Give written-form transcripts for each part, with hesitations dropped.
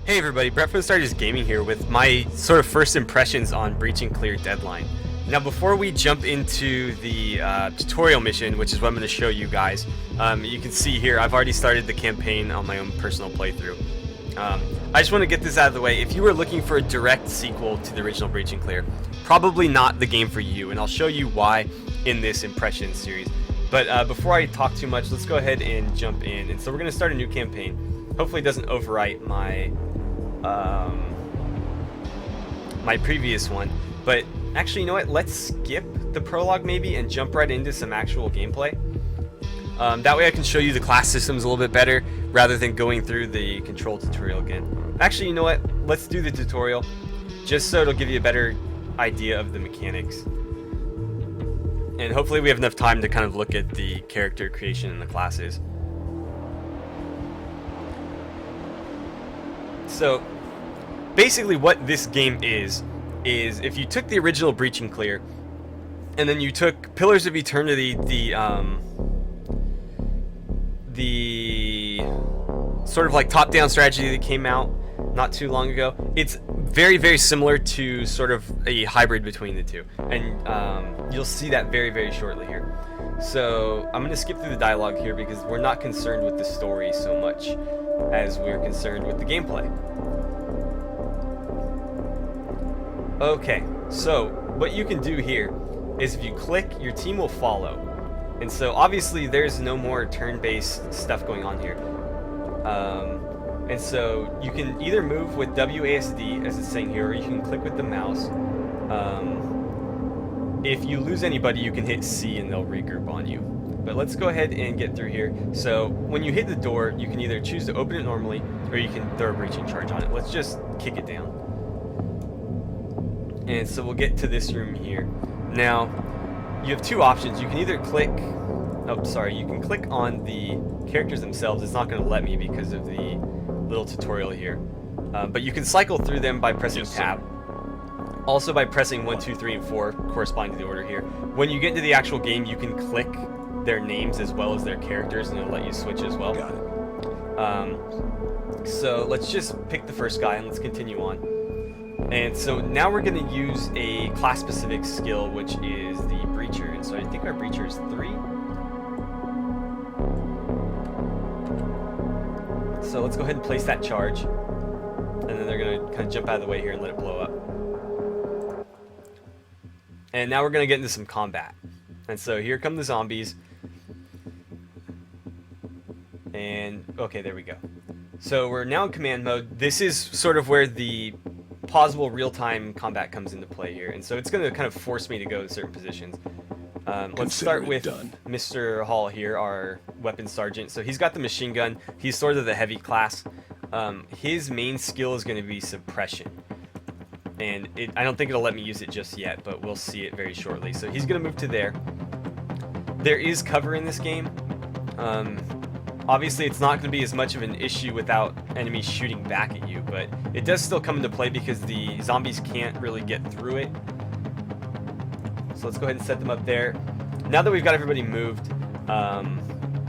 Hey everybody, Brett from Starters Gaming here with my sort of first impressions on Breach and Clear Deadline. Now before we jump into the tutorial mission, which is what I'm going to show you guys, you can see here I've already started the campaign on my own personal playthrough. I just want to get this out of the way. If you were looking for a direct sequel to the original Breach and Clear, probably not the game for you, and I'll show you why in this impression series. But before I talk too much, let's go ahead and jump in. And so we're going to start a new campaign. Hopefully it doesn't overwrite my previous one, but actually, you know what, let's skip the prologue maybe and jump right into some actual gameplay. That way I can show you the class systems a little bit better rather than going through the control tutorial again. Actually, you know what, let's do the tutorial just so it'll give you a better idea of the mechanics, and hopefully we have enough time to kind of look at the character creation and the classes. So basically what this game is if you took the original Breach and Clear and then you took Pillars of Eternity, the sort of like top-down strategy that came out not too long ago, it's very, very similar to sort of a hybrid between the two, and you'll see that very, very shortly here. So I'm going to skip through the dialogue here because we're not concerned with the story so much as we're concerned with the gameplay. Okay, so what you can do here is if you click, your team will follow. And so obviously there's no more turn-based stuff going on here. And so you can either move with WASD, as it's saying here, or you can click with the mouse. If you lose anybody, you can hit C and they'll regroup on you. But let's go ahead and get through here. So when you hit the door, you can either choose to open it normally, or you can throw a breaching charge on it. Let's just kick it down. And so we'll get to this room here. Now, you have two options. You can either click, you can click on the characters themselves. It's not going to let me because of the little tutorial here. But you can cycle through them by pressing tab. Also by pressing 1, 2, 3, and 4, corresponding to the order here. When you get into the actual game, you can click their names as well as their characters, and it'll let you switch as well. Got it. So let's just pick the first guy and let's continue on. And so now we're going to use a class-specific skill, which is the Breacher. And so I think our Breacher is 3. So let's go ahead and place that charge. And then they're going to kind of jump out of the way here and let it blow up. And now we're going to get into some combat. And so here come the zombies. And okay, there we go. So we're now in command mode. This is sort of where the pausable real-time combat comes into play here, and so it's going to kind of force me to go in certain positions. Let's start with Mr. Hall here, our weapons sergeant. So he's got the machine gun. He's sort of the heavy class. His main skill is going to be suppression, and I don't think it'll let me use it just yet, but we'll see it very shortly. So he's going to move to there. There is cover in this game. Obviously, it's not going to be as much of an issue without enemies shooting back at you, but it does still come into play because the zombies can't really get through it. So let's go ahead and set them up there. Now that we've got everybody moved,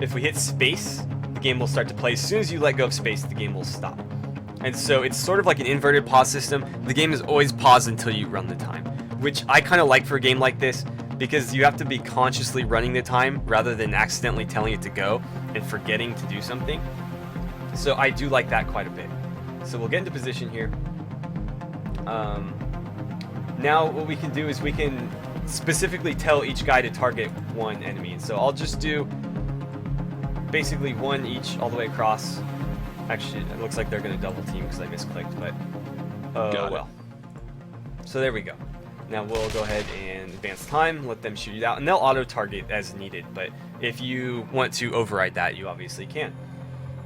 if we hit space, the game will start to play. As soon as you let go of space, the game will stop. And so it's sort of like an inverted pause system. The game is always paused until you run the time, which I kind of like for a game like this, because you have to be consciously running the time rather than accidentally telling it to go and forgetting to do something. So I do like that quite a bit. So we'll get into position here. Now what we can do is we can specifically tell each guy to target one enemy. So I'll just do basically one each all the way across. Actually, it looks like they're going to double team because I misclicked, but well. So there we go. Now we'll go ahead and advance time, let them shoot it out, and they'll auto-target as needed, but if you want to override that, you obviously can.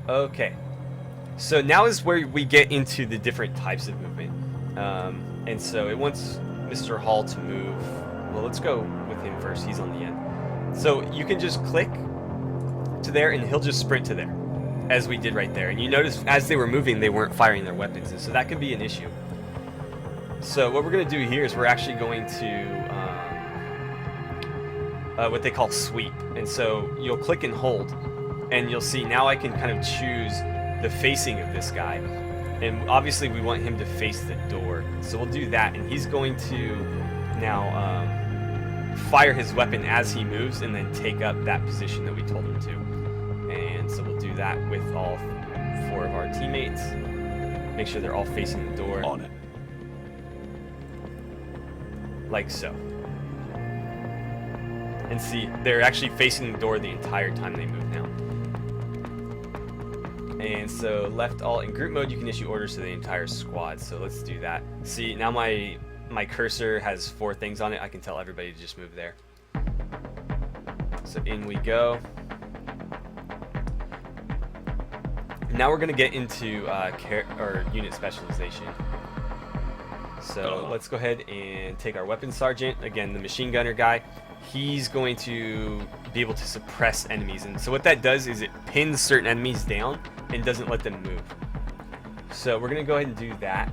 Okay, so now is where we get into the different types of movement. And so it wants Mr. Hall to move. Well, let's go with him first, he's on the end. So you can just click to there, and he'll just sprint to there, as we did right there. And you notice as they were moving, they weren't firing their weapons, and so that can be an issue. So what we're going to do here is we're actually going to what they call sweep. And so you'll click and hold, and you'll see now I can kind of choose the facing of this guy. And obviously we want him to face the door. So we'll do that, and he's going to now fire his weapon as he moves and then take up that position that we told him to. And so we'll do that with all 4 of our teammates. Make sure they're all facing the door. On it. Like so. And see, they're actually facing the door the entire time they move now. And so left alt in group mode, you can issue orders to the entire squad. So let's do that. See, now my cursor has 4 things on it. I can tell everybody to just move there. So in we go. Now we're going to get into unit specialization. So let's go ahead and take our weapons sergeant. Again, the machine gunner guy. He's going to be able to suppress enemies. And so what that does is it pins certain enemies down and doesn't let them move. So we're going to go ahead and do that.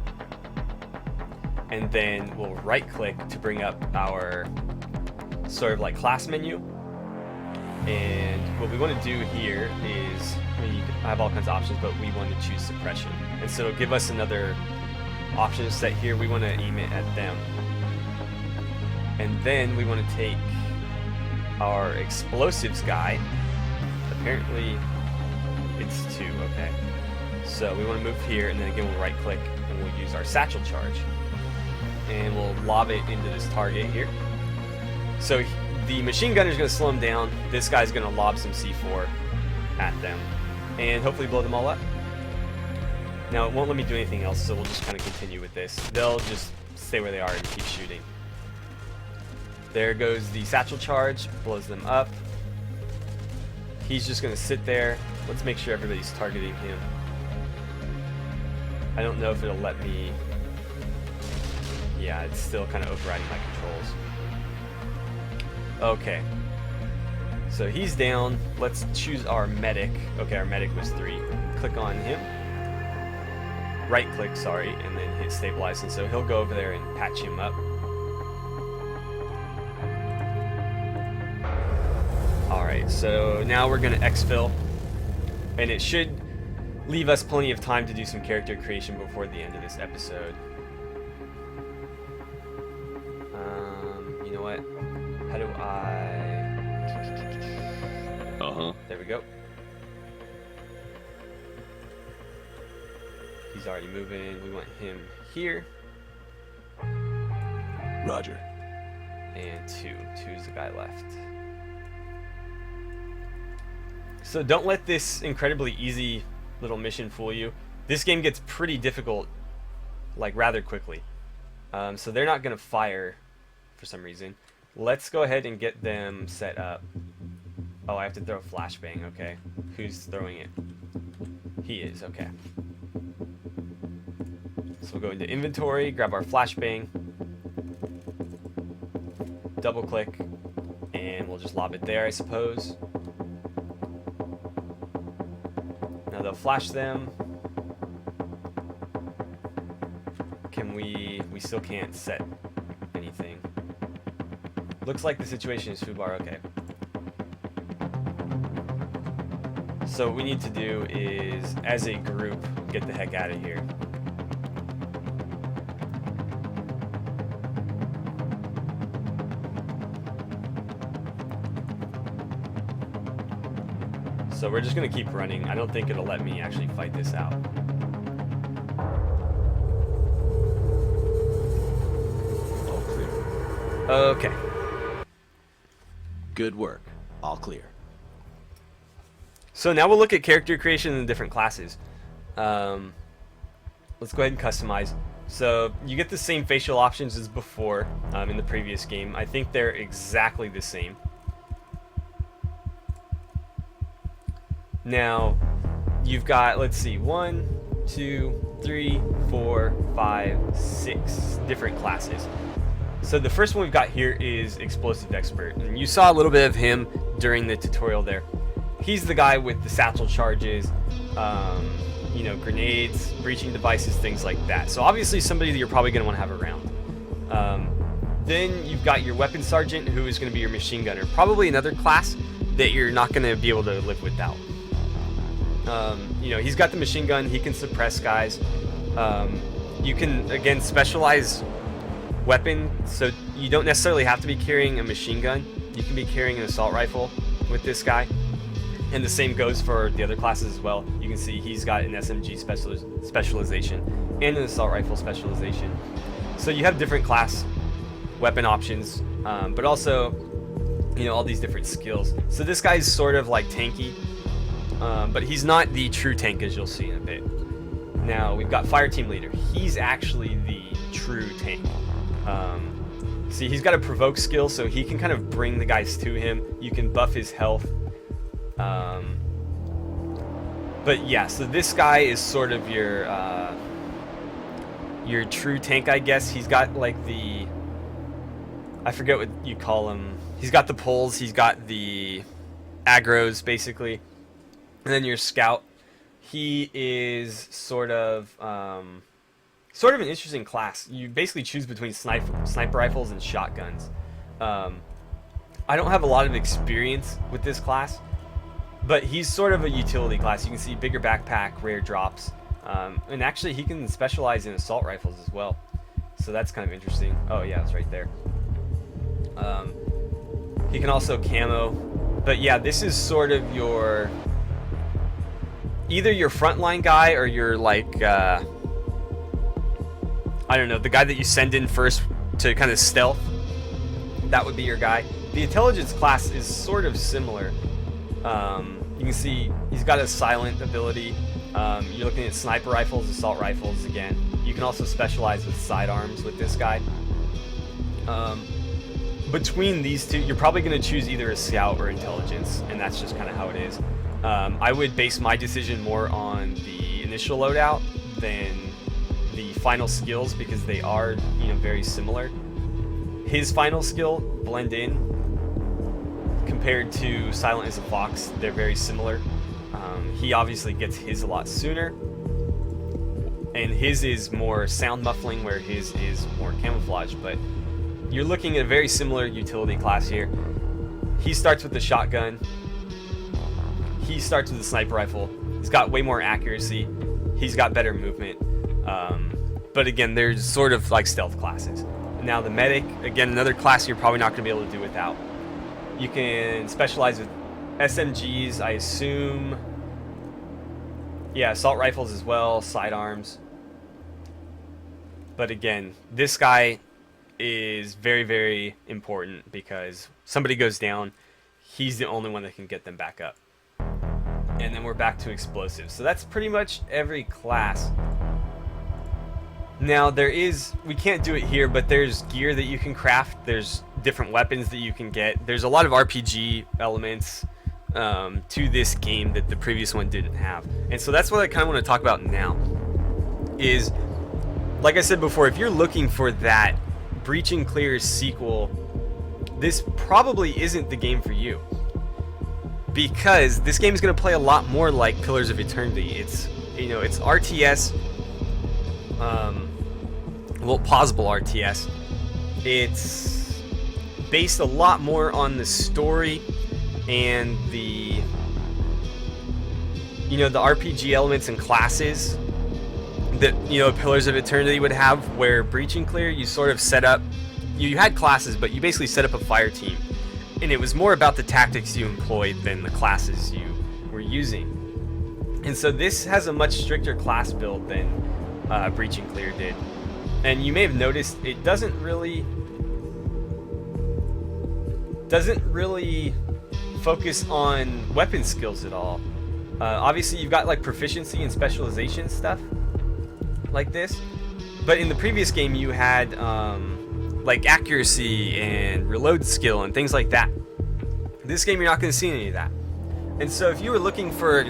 And then we'll right click to bring up our sort of like class menu. And what we want to do here is, I have all kinds of options, but we want to choose suppression. And so it'll give us another option set here. We want to aim it at them. And then we want to take our explosives guy. Apparently it's 2, okay. So we want to move here, and then again we'll right click and we'll use our satchel charge. And we'll lob it into this target here. So the machine gunner is going to slow him down. This guy's going to lob some C4 at them. And hopefully blow them all up. Now it won't let me do anything else, so we'll just kind of continue with this. They'll just stay where they are and keep shooting. There goes the satchel charge, blows them up. He's just going to sit there. Let's make sure everybody's targeting him. I don't know if it'll let me... Yeah, it's still kind of overriding my controls. Okay. So he's down. Let's choose our medic. Okay, our medic was 3. Click on him. Right click, sorry, and then hit stabilize. And so he'll go over there and patch him up. Alright, so now we're going to exfil. And it should leave us plenty of time to do some character creation before the end of this episode. You know what? How do I... There we go. He's already moving. We want him here. Roger. And 2. 2's the guy left. So don't let this incredibly easy little mission fool you. This game gets pretty difficult, like, rather quickly. So they're not going to fire for some reason. Let's go ahead and get them set up. Oh, I have to throw a flashbang, okay. Who's throwing it? He is, okay. So we'll go into inventory, grab our flashbang, double click, and we'll just lob it there, I suppose. Now they'll flash them. Can we still can't set anything. Looks like the situation is foobar, okay. So what we need to do is, as a group, get the heck out of here. So we're just going to keep running. I don't think it'll let me actually fight this out. All clear. Okay. Good work. All clear. So now we'll look at character creation in the different classes. Let's go ahead and customize. So you get the same facial options as before in the previous game. I think they're exactly the same. Now you've got, let's see, 1, 2, 3, 4, 5, 6 different classes. So the first one we've got here is Explosive Expert, and you saw a little bit of him during the tutorial there. He's the guy with the satchel charges, you know, grenades, breaching devices, things like that. So obviously somebody that you're probably going to want to have around. Then you've got your Weapon Sergeant, who is going to be your Machine Gunner. Probably another class that you're not going to be able to live without. You know, he's got the machine gun, he can suppress guys. You can, again, specialize weapon, so you don't necessarily have to be carrying a machine gun. You can be carrying an assault rifle with this guy. And the same goes for the other classes as well. You can see he's got an SMG specialization and an assault rifle specialization. So you have different class weapon options, but also, you know, all these different skills. So this guy's sort of like tanky, but he's not the true tank, as you'll see in a bit. Now we've got Fire Team Leader. He's actually the true tank. See, he's got a provoke skill, so he can kind of bring the guys to him. You can buff his health. But yeah, so this guy is sort of your true tank, I guess. He's got like the, I forget what you call him. He's got the pulls, he's got the aggros, basically. And then your scout, he is sort of an interesting class. You basically choose between sniper rifles and shotguns. I don't have a lot of experience with this class, but he's sort of a utility class. You can see bigger backpack, rare drops, and actually he can specialize in assault rifles as well. So that's kind of interesting. Oh yeah, it's right there. He can also camo, but yeah, this is sort of your, either your frontline guy or your like, I don't know, the guy that you send in first to kind of stealth. That would be your guy. The intelligence class is sort of similar. You can see he's got a silent ability. You're looking at sniper rifles, assault rifles again. You can also specialize with sidearms with this guy. Between these two, you're probably going to choose either a scout or intelligence, and that's just kind of how it is. I would base my decision more on the initial loadout than the final skills, because they are, you know, very similar. His final skill, Blend In, compared to Silent as a Fox, they're very similar. He obviously gets his a lot sooner, and his is more sound muffling, where his is more camouflage, but you're looking at a very similar utility class here. He starts with the shotgun. He starts with the sniper rifle. He's got way more accuracy. He's got better movement. But again, there's sort of like stealth classes. Now the medic, again, another class you're probably not going to be able to do without. You can specialize with SMGs, I assume. Yeah, assault rifles as well, sidearms. But again, this guy is very, very important, because somebody goes down, he's the only one that can get them back up. And then we're back to explosives. So that's pretty much every class. Now there is, we can't do it here, but there's gear that you can craft. There's different weapons that you can get. There's a lot of RPG elements to this game that the previous one didn't have. And so that's what I kind of want to talk about now. Is, like I said before, if you're looking for that Breach and Clear sequel, this probably isn't the game for you. Because this game is going to play a lot more like Pillars of Eternity. It's, you know, it's RTS, well, pausable RTS. It's based a lot more on the story and the, you know, the RPG elements and classes that, you know, Pillars of Eternity would have, where Breach and Clear, you sort of set up, you had classes, but you basically set up a fire team. And it was more about the tactics you employed than the classes you were using. And so this has a much stricter class build than Breach and Clear did. And you may have noticed it doesn't really focus on weapon skills at all. Obviously you've got like proficiency and specialization stuff like this, but in the previous game you had like accuracy and reload skill and things like that. This game you're not going to see any of that. And so if you were looking for,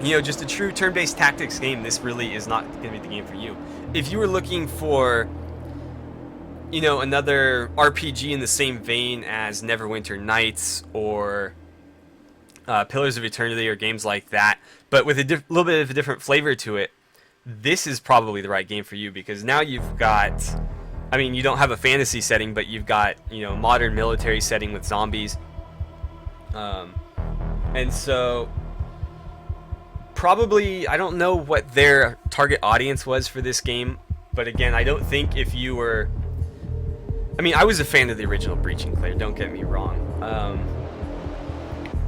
you know, just a true turn-based tactics game, this really is not going to be the game for you. If you were looking for, you know, another RPG in the same vein as Neverwinter Nights or Pillars of Eternity or games like that, but with a little bit of a different flavor to it, this is probably the right game for you, because now you've got, I mean, you don't have a fantasy setting, but you've got, you know, modern military setting with zombies. And so probably, I don't know what their target audience was for this game, but again, I don't think if you were, I mean, I was a fan of the original Breach and Clear, don't get me wrong,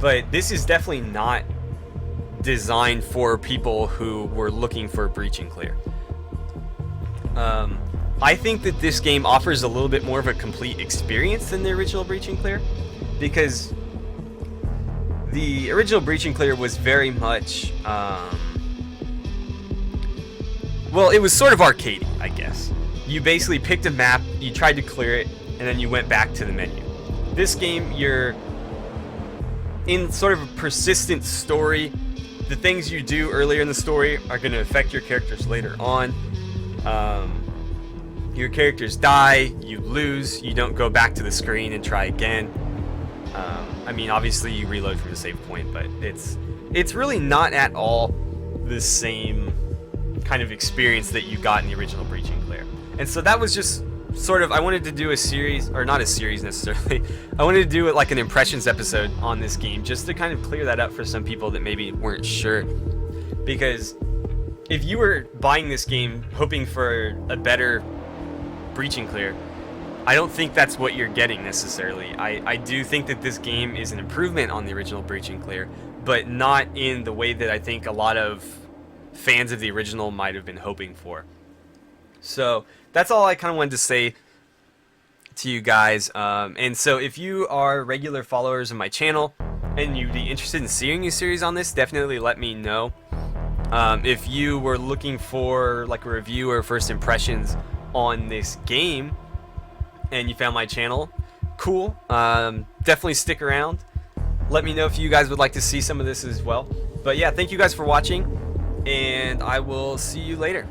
but this is definitely not designed for people who were looking for Breach and Clear. I think that this game offers a little bit more of a complete experience than the original Breach and Clear, because the original Breach and Clear was very much, well, it was sort of arcadey, I guess. You basically picked a map, you tried to clear it, and then you went back to the menu. This game, you're in sort of a persistent story. The things you do earlier in the story are going to affect your characters later on. Your characters die, you lose, you don't go back to the screen and try again. I mean, obviously you reload from the save point, but it's really not at all the same kind of experience that you got in the original Breach and Clear. And so that was just sort of, I wanted to do a series, or not a series necessarily, I wanted to do it like an impressions episode on this game, just to kind of clear that up for some people that maybe weren't sure. Because if you were buying this game hoping for a better Breach and Clear, I don't think that's what you're getting necessarily. I do think that this game is an improvement on the original Breach and Clear, but not in the way that I think a lot of fans of the original might have been hoping for. So that's all I kind of wanted to say to you guys. And so if you are regular followers of my channel and you'd be interested in seeing a series on this, definitely let me know. If you were looking for like a review or first impressions on this game and you found my channel, cool. Definitely stick around. Let me know if you guys would like to see some of this as well. But yeah, thank you guys for watching, and I will see you later.